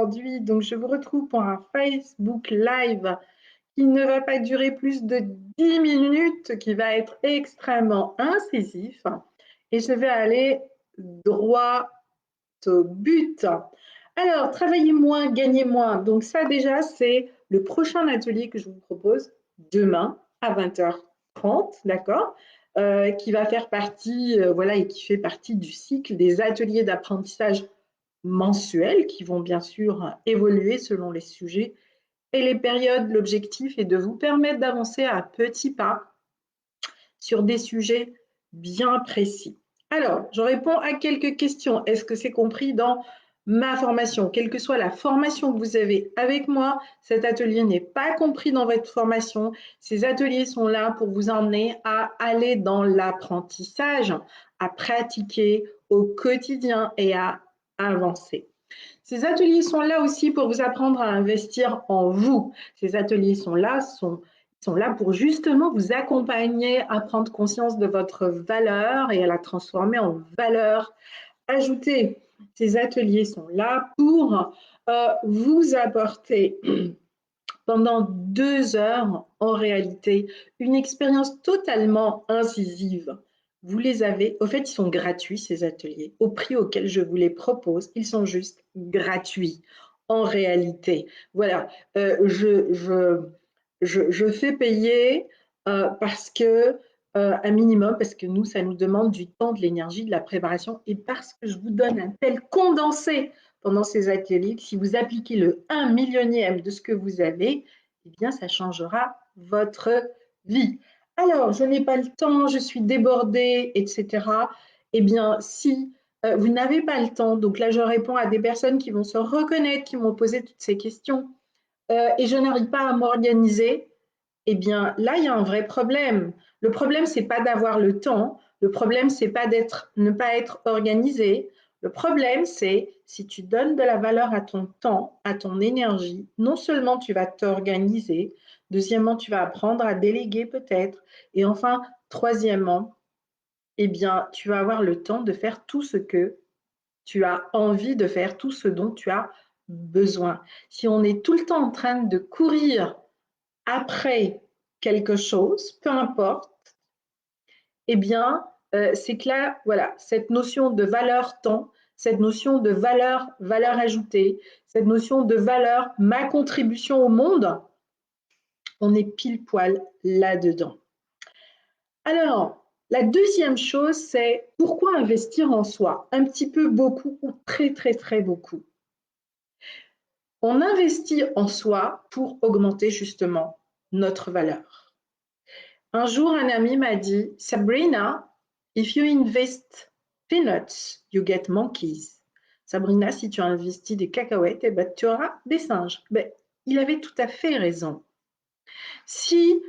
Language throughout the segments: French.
aujourd'hui. Donc, je vous retrouve pour un Facebook Live qui ne va pas durer plus de 10 minutes, qui va être extrêmement incisif. Et je vais aller droit au but. Alors, travailler moins, gagner moins. Donc ça, déjà, c'est le prochain atelier que je vous propose demain à 20h30, d'accord, qui va faire partie, voilà, et qui fait partie du cycle des ateliers d'apprentissage mensuels qui vont bien sûr évoluer selon les sujets et les périodes. L'objectif est de vous permettre d'avancer à petits pas sur des sujets bien précis. Alors, je réponds à quelques questions. Est-ce que c'est compris dans ma formation? Quelle que soit la formation que vous avez avec moi, cet atelier n'est pas compris dans votre formation. Ces ateliers sont là pour vous emmener à aller dans l'apprentissage, à pratiquer au quotidien et à avancer. Ces ateliers sont là aussi pour vous apprendre à investir en vous. Ces ateliers sont là pour justement vous accompagner à prendre conscience de votre valeur et à la transformer en valeur ajoutée. Ces ateliers sont là pour vous apporter pendant 2 heures, en réalité, une expérience totalement incisive. Vous les avez, au fait, ils sont gratuits, ces ateliers, au prix auquel je vous les propose. Ils sont juste gratuits, en réalité. Voilà, je fais payer parce que, un minimum, parce que nous, ça nous demande du temps, de l'énergie, de la préparation, et parce que je vous donne un tel condensé pendant ces ateliers que si vous appliquez le 1 millionième de ce que vous avez, eh bien, ça changera votre vie. Alors, je n'ai pas le temps, je suis débordée, etc. Eh bien, si vous n'avez pas le temps, donc là, je réponds à des personnes qui vont se reconnaître, qui m'ont posé toutes ces questions, et je n'arrive pas à m'organiser, eh bien, là, il y a un vrai problème. Le problème, c'est pas d'avoir le temps. Le problème, c'est pas ne pas être organisé. Le problème, c'est si tu donnes de la valeur à ton temps, à ton énergie, non seulement tu vas t'organiser, deuxièmement, tu vas apprendre à déléguer peut-être, et enfin, troisièmement, eh bien, tu vas avoir le temps de faire tout ce que tu as envie de faire, tout ce dont tu as besoin. Si on est tout le temps en train de courir après quelque chose, peu importe, eh bien, c'est que là, voilà, cette notion de valeur temps, cette notion de valeur ajoutée, cette notion de valeur, ma contribution au monde, on est pile poil là-dedans. Alors, la deuxième chose, c'est pourquoi investir en soi? Un petit peu, beaucoup ou très, très, très beaucoup. On investit en soi pour augmenter justement notre valeur. Un jour, un ami m'a dit, Sabrina, if you invest peanuts, you get monkeys. Sabrina, si tu investis des cacahuètes, eh ben, tu auras des singes. Ben, il avait tout à fait raison. Si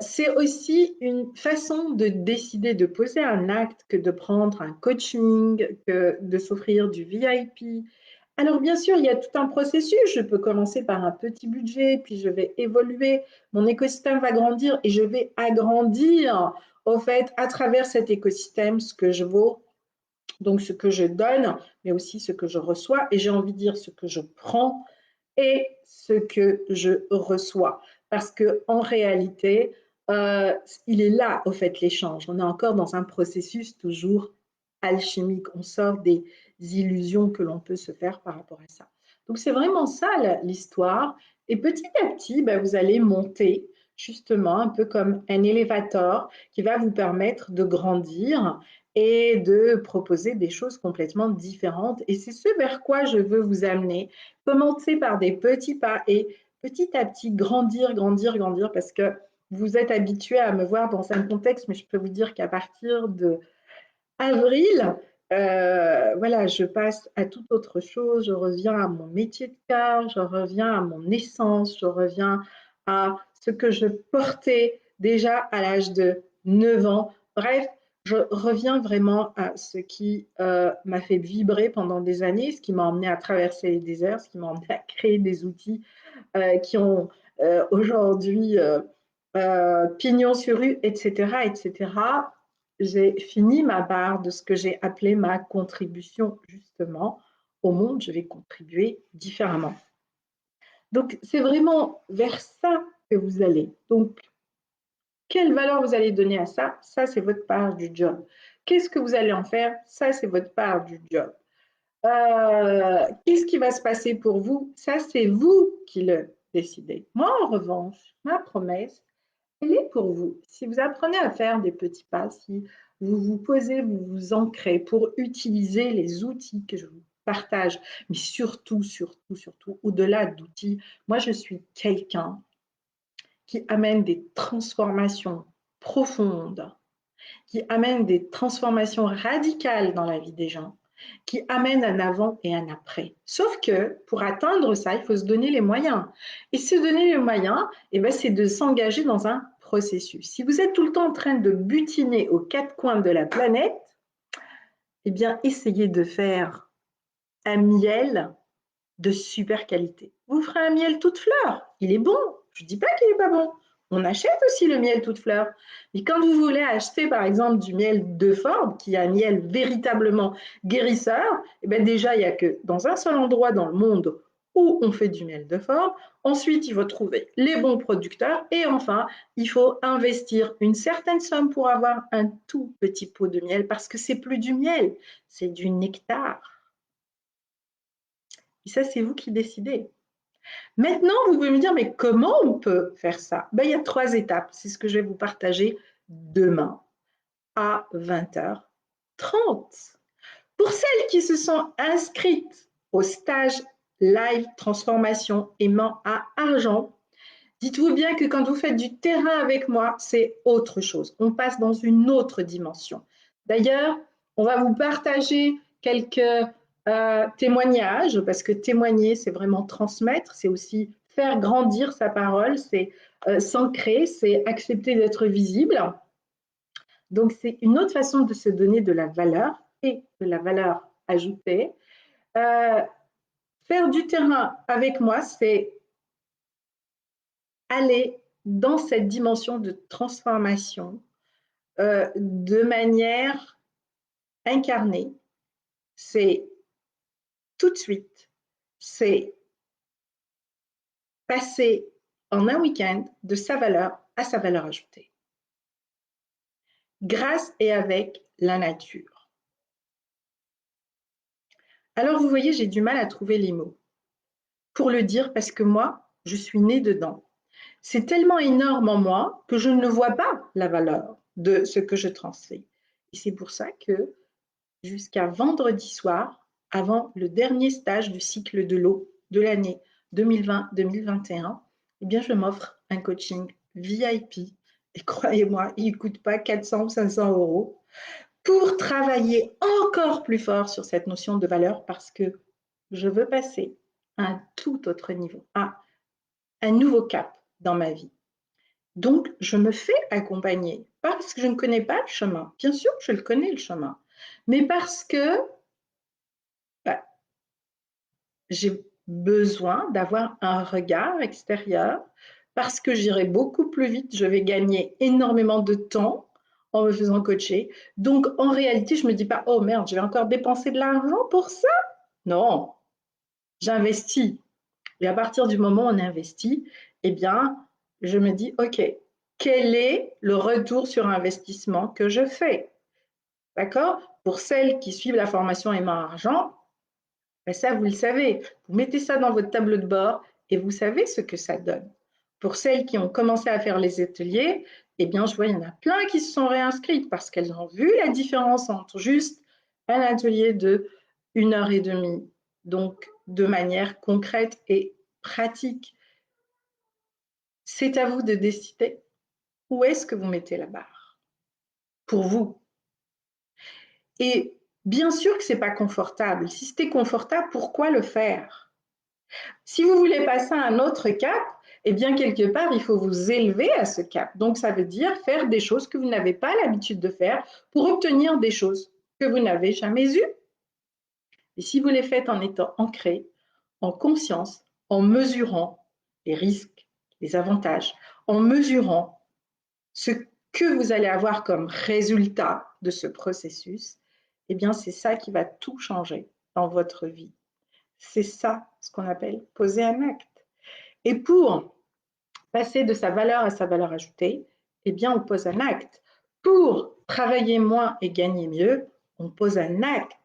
c'est aussi une façon de décider de poser un acte que de prendre un coaching, que de s'offrir du VIP. Alors bien sûr, il y a tout un processus. Je peux commencer par un petit budget, puis je vais évoluer, mon écosystème va grandir et je vais agrandir au fait à travers cet écosystème ce que je vaux, donc ce que je donne, mais aussi ce que je reçois et j'ai envie de dire ce que je prends et ce que je reçois. Parce qu'en réalité, il est là, au fait, l'échange. On est encore dans un processus toujours alchimique. On sort des illusions que l'on peut se faire par rapport à ça. Donc, c'est vraiment ça l'histoire. Et petit à petit, ben, vous allez monter justement un peu comme un élévateur qui va vous permettre de grandir et de proposer des choses complètement différentes. Et c'est ce vers quoi je veux vous amener. Commencer par des petits pas et petit à petit grandir, grandir, grandir, parce que vous êtes habitué à me voir dans un contexte, mais je peux vous dire qu'à partir de avril, voilà, je passe à toute autre chose, je reviens à mon métier de cœur, je reviens à mon essence, je reviens à ce que je portais déjà à l'âge de 9 ans. Bref, je reviens vraiment à ce qui m'a fait vibrer pendant des années, ce qui m'a emmené à traverser les déserts, ce qui m'a emmené à créer des outils qui ont aujourd'hui pignon sur rue, etc., etc. J'ai fini ma barre de ce que j'ai appelé ma contribution, justement, au monde, je vais contribuer différemment. Donc, c'est vraiment vers ça que vous allez. Donc, quelle valeur vous allez donner à ça? Ça, c'est votre part du job. Qu'est-ce que vous allez en faire? Ça, c'est votre part du job. Qu'est-ce qui va se passer pour vous? Ça, c'est vous qui le décidez. Moi, en revanche, ma promesse, elle est pour vous. Si vous apprenez à faire des petits pas, si vous vous posez, vous vous ancrez pour utiliser les outils que je vous partage, mais surtout, surtout, surtout, au-delà d'outils, moi, je suis quelqu'un qui amène des transformations profondes, qui amène des transformations radicales dans la vie des gens, qui amène un avant et un après. Sauf que pour atteindre ça, il faut se donner les moyens. Et se donner les moyens, eh ben, c'est de s'engager dans un processus. Si vous êtes tout le temps en train de butiner aux quatre coins de la planète, eh bien, essayez de faire un miel de super qualité. Vous ferez un miel toute fleur. Il est bon. Je ne dis pas qu'il n'est pas bon. On achète aussi le miel toute fleur. Mais quand vous voulez acheter, par exemple, du miel de Ford, qui est un miel véritablement guérisseur, eh bien déjà, il n'y a que dans un seul endroit dans le monde où on fait du miel de Ford. Ensuite, il faut trouver les bons producteurs. Et enfin, il faut investir une certaine somme pour avoir un tout petit pot de miel, parce que c'est plus du miel, c'est du nectar. Et ça, c'est vous qui décidez. Maintenant, vous pouvez me dire, mais comment on peut faire ça? Ben, il y a 3 étapes. C'est ce que je vais vous partager demain à 20h30. Pour celles qui se sont inscrites au stage live transformation aimant à argent, dites-vous bien que quand vous faites du terrain avec moi, c'est autre chose. On passe dans une autre dimension. D'ailleurs, on va vous partager quelques témoignages, parce que témoigner, c'est vraiment transmettre, c'est aussi faire grandir sa parole, c'est s'ancrer, c'est accepter d'être visible. Donc, c'est une autre façon de se donner de la valeur et de la valeur ajoutée. Euh, Faire du terrain avec moi, c'est aller dans cette dimension de transformation de manière incarnée. C'est tout de suite, c'est passer en un week-end de sa valeur à sa valeur ajoutée, grâce et avec la nature. Alors vous voyez, j'ai du mal à trouver les mots pour le dire parce que moi, je suis née dedans. C'est tellement énorme en moi que je ne vois pas la valeur de ce que je transmets. Et c'est pour ça que jusqu'à vendredi soir, avant le dernier stage du cycle de l'eau de l'année 2020-2021, eh bien, je m'offre un coaching VIP. Et croyez-moi, il ne coûte pas 400 ou 500 euros pour travailler encore plus fort sur cette notion de valeur parce que je veux passer à un tout autre niveau, à un nouveau cap dans ma vie. Donc, je me fais accompagner parce que je ne connais pas le chemin. Bien sûr, je le connais le chemin, mais parce que bah, j'ai besoin d'avoir un regard extérieur, parce que j'irai beaucoup plus vite, je vais gagner énormément de temps en me faisant coacher. Donc, en réalité, je ne me dis pas, oh merde, je vais encore dépenser de l'argent pour ça. Non, j'investis. Et à partir du moment où on investit, eh bien, je me dis, OK, quel est le retour sur investissement que je fais? D'accord? Pour celles qui suivent la formation Aimant Argent, ben ça, vous le savez. Vous mettez ça dans votre tableau de bord et vous savez ce que ça donne. Pour celles qui ont commencé à faire les ateliers, eh bien, je vois, il y en a plein qui se sont réinscrites parce qu'elles ont vu la différence entre juste un atelier de 1 heure et demie, donc de manière concrète et pratique. C'est à vous de décider où est-ce que vous mettez la barre pour vous. Et bien sûr que ce n'est pas confortable. Si c'était confortable, pourquoi le faire? Si vous voulez passer à un autre cap, eh bien, quelque part, il faut vous élever à ce cap. Donc, ça veut dire faire des choses que vous n'avez pas l'habitude de faire pour obtenir des choses que vous n'avez jamais eues. Et si vous les faites en étant ancré, en conscience, en mesurant les risques, les avantages, en mesurant ce que vous allez avoir comme résultat de ce processus, eh bien, c'est ça qui va tout changer dans votre vie. C'est ça ce qu'on appelle poser un acte. Et pour passer de sa valeur à sa valeur ajoutée, eh bien, on pose un acte. Pour travailler moins et gagner mieux, on pose un acte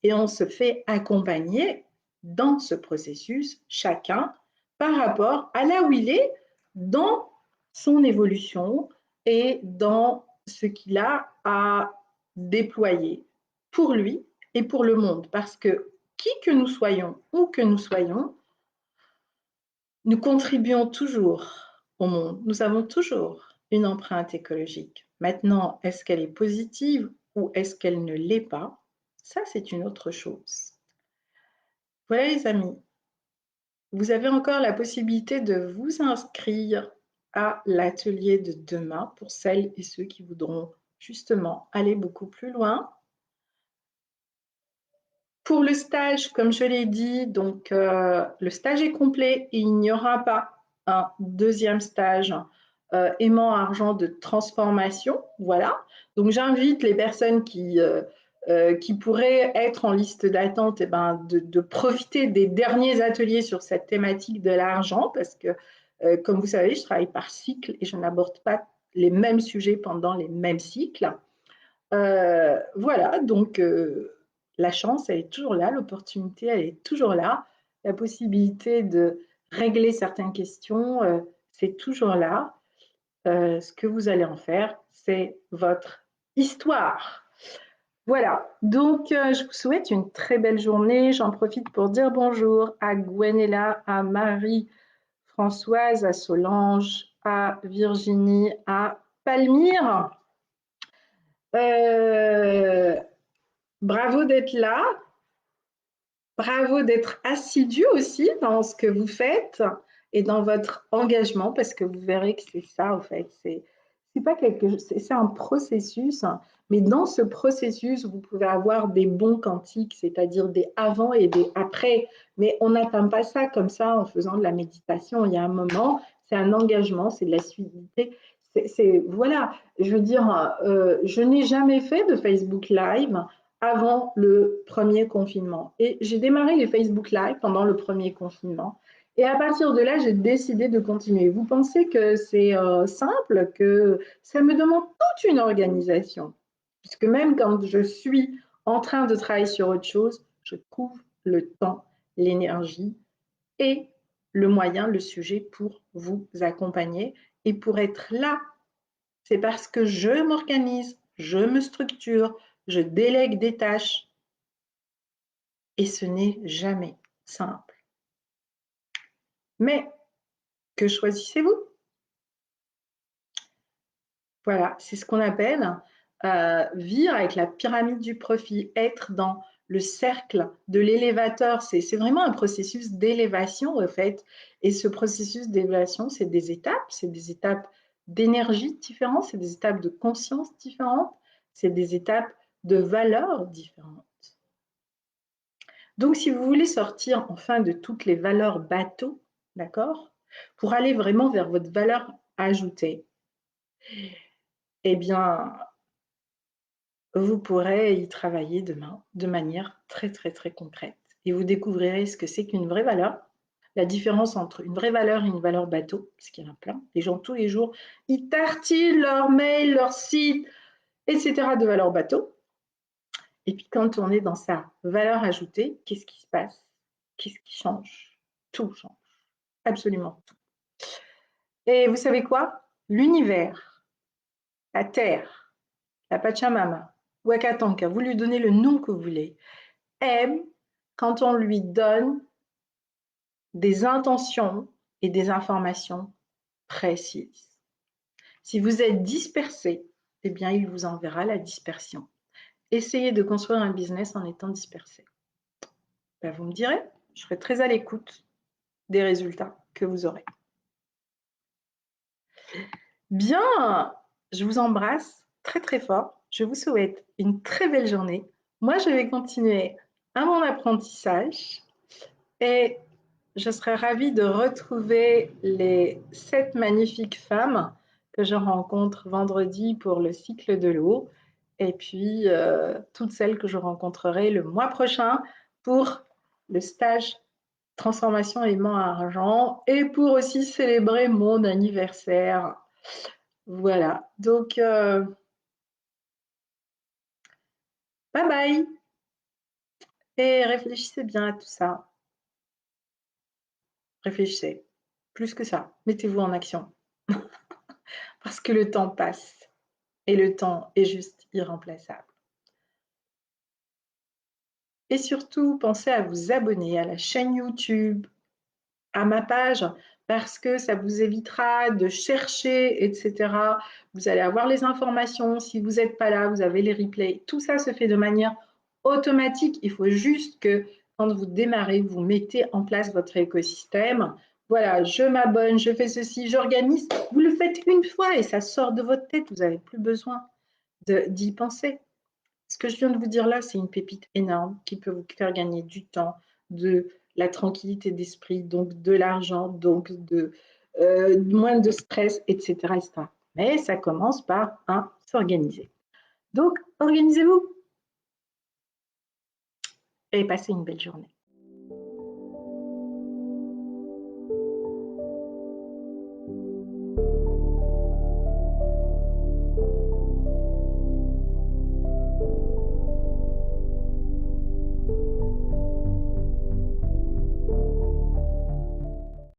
et on se fait accompagner dans ce processus, chacun par rapport à là où il est dans son évolution et dans ce qu'il a à déployer pour lui et pour le monde. Parce que qui que nous soyons, où que nous soyons, nous contribuons toujours au monde. Nous avons toujours une empreinte écologique. Maintenant, est-ce qu'elle est positive ou est-ce qu'elle ne l'est pas? Ça, c'est une autre chose. Voilà les amis, vous avez encore la possibilité de vous inscrire à l'atelier de demain pour celles et ceux qui voudront justement aller beaucoup plus loin. Pour le stage, comme je l'ai dit, donc le stage est complet et il n'y aura pas un deuxième stage aimant argent de transformation. Voilà. Donc j'invite les personnes qui pourraient être en liste d'attente de profiter des derniers ateliers sur cette thématique de l'argent parce que, comme vous savez, je travaille par cycle et je n'aborde pas les mêmes sujets pendant les mêmes cycles. Voilà, donc la chance, elle est toujours là, l'opportunité, elle est toujours là, la possibilité de régler certaines questions, c'est toujours là. Ce que vous allez en faire, c'est votre histoire. Voilà, donc je vous souhaite une très belle journée. J'en profite pour dire bonjour à Gwenella, à Marie-Françoise, à Solange, à Virginie, à Palmyre. Euh, Bravo d'être là, bravo d'être assidu aussi dans ce que vous faites et dans votre engagement, parce que vous verrez que c'est ça, en fait. C'est pas quelque chose, c'est un processus, hein, mais dans ce processus, vous pouvez avoir des bons quantiques, c'est-à-dire des avant et des après. Mais on n'atteint pas ça comme ça en faisant de la méditation. Il y a un moment, c'est un engagement, c'est de l'assiduité. Voilà, je veux dire, je n'ai jamais fait de Facebook Live avant le premier confinement. Et j'ai démarré les Facebook Live pendant le premier confinement. Et à partir de là, j'ai décidé de continuer. Vous pensez que c'est simple, que ça me demande toute une organisation, puisque même quand je suis en train de travailler sur autre chose, je trouve le temps, l'énergie et le moyen, le sujet pour vous accompagner et pour être là. C'est parce que je m'organise, je me structure, je délègue des tâches et ce n'est jamais simple. Mais que choisissez-vous? Voilà, c'est ce qu'on appelle vivre avec la pyramide du profit, être dans le cercle de l'élévateur. C'est vraiment un processus d'élévation, en fait. Et ce processus d'élévation, c'est des étapes d'énergie différentes, c'est des étapes de conscience différentes, c'est des étapes de valeurs différentes. Donc, si vous voulez sortir enfin de toutes les valeurs bateaux, d'accord, pour aller vraiment vers votre valeur ajoutée, eh bien, vous pourrez y travailler demain de manière très, très, très concrète. Et vous découvrirez ce que c'est qu'une vraie valeur, la différence entre une vraie valeur et une valeur bateau, parce qu'il y en a plein. Les gens, tous les jours, ils tartinent leur mail, leur site, etc. de valeur bateau. Et puis, quand on est dans sa valeur ajoutée, qu'est-ce qui se passe? Qu'est-ce qui change? Tout change. Absolument tout. Et vous savez quoi? L'univers, la Terre, la Pachamama, Wakatanka, vous lui donnez le nom que vous voulez, aime quand on lui donne des intentions et des informations précises. Si vous êtes dispersé, eh bien, il vous enverra la dispersion. Essayez de construire un business en étant dispersé. Ben, vous me direz, je serai très à l'écoute des résultats que vous aurez. Bien, je vous embrasse très très fort. Je vous souhaite une très belle journée. Moi, je vais continuer à mon apprentissage et je serais ravie de retrouver les 7 magnifiques femmes que je rencontre vendredi pour le cycle de l'eau et puis toutes celles que je rencontrerai le mois prochain pour le stage transformation aimant argent et pour aussi célébrer mon anniversaire. Voilà, donc bye bye et réfléchissez bien à tout ça. Réfléchissez, plus que ça, mettez-vous en action parce que le temps passe et le temps est juste irremplaçable. Et surtout, pensez à vous abonner à la chaîne YouTube, à ma page, parce que ça vous évitera de chercher, etc. Vous allez avoir les informations. Si vous n'êtes pas là, vous avez les replays. Tout ça se fait de manière automatique. Il faut juste que quand vous démarrez, vous mettez en place votre écosystème. Voilà, je m'abonne, je fais ceci, j'organise. Vous le faites une fois et ça sort de votre tête. Vous n'avez plus besoin d'y penser. Ce que je viens de vous dire là, c'est une pépite énorme qui peut vous faire gagner du temps, de la tranquillité d'esprit, donc de l'argent, donc de moins de stress, etc., etc. Mais ça commence par s'organiser. Donc, organisez-vous et passez une belle journée.